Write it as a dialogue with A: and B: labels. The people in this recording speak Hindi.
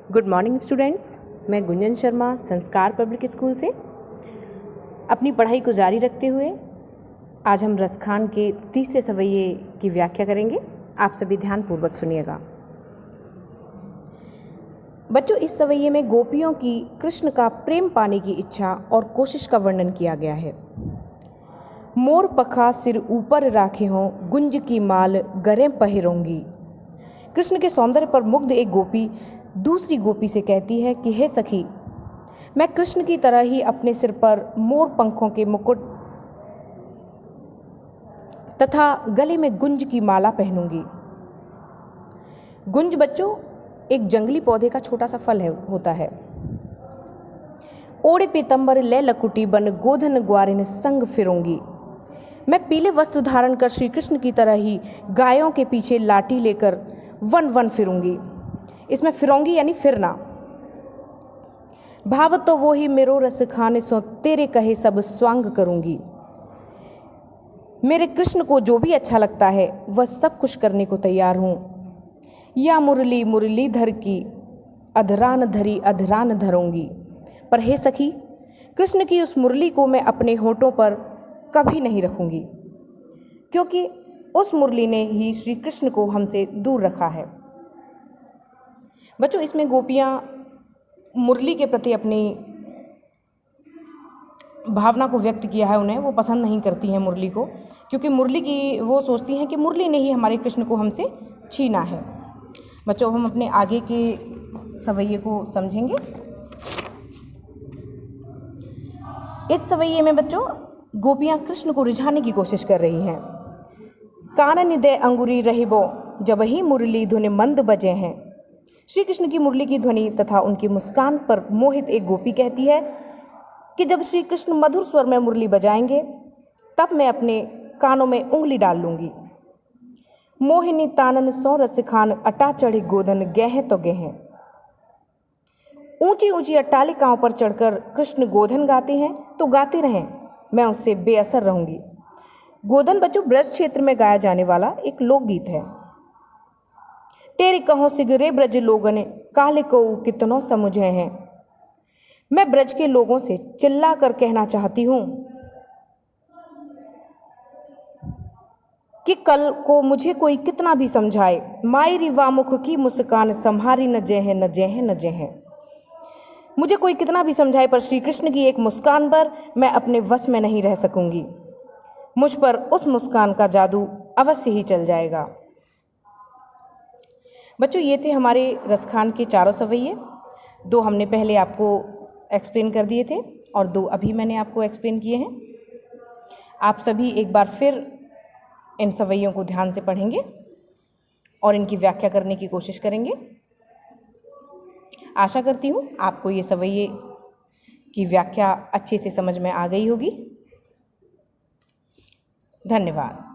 A: Good morning students. मैं गुंजन शर्मा संस्कार पब्लिक स्कूल से अपनी पढ़ाई को जारी रखते हुए आज हम रसखान के तीसरे सवैये की व्याख्या करेंगे। आप सभी ध्यानपूर्वक सुनिएगा। बच्चों, इस सवैये में गोपियों की कृष्ण का प्रेम पाने की इच्छा और कोशिश का वर्णन किया गया है। मोर पखा सिर ऊपर राखे हों, गुंज की माल गरे पहिरोंगी। कृष्ण के सौंदर्य पर मुग्ध एक गोपी दूसरी गोपी से कहती है कि हे सखी, मैं कृष्ण की तरह ही अपने सिर पर मोर पंखों के मुकुट तथा गले में गुंज की माला पहनूंगी। गुंज बच्चों एक जंगली पौधे का छोटा सा फल होता है। ओढ़े पीतंबर ले लकुटी बन गोधन ग्वारिन संग फिरूंगी। मैं पीले वस्त्र धारण कर श्री कृष्ण की तरह ही गायों के पीछे लाठी लेकर वन वन फिरूंगी। इसमें फिरोंगी यानी फिरना। भाव तो वो ही मेरो रस खाने सो तेरे कहे सब स्वांग करूंगी। मेरे कृष्ण को जो भी अच्छा लगता है वह सब कुछ करने को तैयार हूँ। या मुरली मुरलीधर की अधरान धरी अधरान धरूंगी। पर हे सखी, कृष्ण की उस मुरली को मैं अपने होठों पर कभी नहीं रखूंगी, क्योंकि उस मुरली ने ही श्री कृष्ण को हमसे दूर रखा है। बच्चों, इसमें गोपियाँ मुरली के प्रति अपनी भावना को व्यक्त किया है। उन्हें वो पसंद नहीं करती हैं मुरली को, क्योंकि मुरली की वो सोचती हैं कि मुरली ने ही हमारे कृष्ण को हमसे छीना है। बच्चों, हम अपने आगे के सवैये को समझेंगे। इस सवैये में बच्चों गोपियाँ कृष्ण को रिझाने की कोशिश कर रही हैं। कानन दे अंगुरी रहिबो जब ही मुरली धुन मंद बजे हैं। श्री कृष्ण की मुरली की ध्वनि तथा उनकी मुस्कान पर मोहित एक गोपी कहती है कि जब श्री कृष्ण मधुर स्वर में मुरली बजाएंगे तब मैं अपने कानों में उंगली डाल लूँगी। मोहिनी तानन सौ रस खान अटा चढ़ी गोदन गह तो गह। ऊंची ऊंची अट्टालिकाओं पर चढ़कर कृष्ण गोधन गाते हैं तो गाते रहें, मैं उससे बेअसर रहूँगी। गोधन बच्चों ब्रज क्षेत्र में गाया जाने वाला एक लोकगीत है। तेरी कहो सिगरे ब्रज लोगने काले को कितनों समुझे हैं। मैं ब्रज के लोगों से चिल्ला कर कहना चाहती हूँ कि कल को मुझे कोई कितना भी समझाए, मायरी वामुख की मुस्कान संहारी न जय है न जय है न जय है। मुझे कोई कितना भी समझाए पर श्री कृष्ण की एक मुस्कान पर मैं अपने वश में नहीं रह सकूंगी। मुझ पर उस मुस्कान का जादू अवश्य ही चल जाएगा। बच्चों, ये थे हमारे रसखान के चारों सवैये। 2 हमने पहले आपको एक्सप्लेन कर दिए थे और 2 अभी मैंने आपको एक्सप्लेन किए हैं। आप सभी एक बार फिर इन सवैयों को ध्यान से पढ़ेंगे और इनकी व्याख्या करने की कोशिश करेंगे। आशा करती हूँ आपको ये सवैये की व्याख्या अच्छे से समझ में आ गई होगी। धन्यवाद।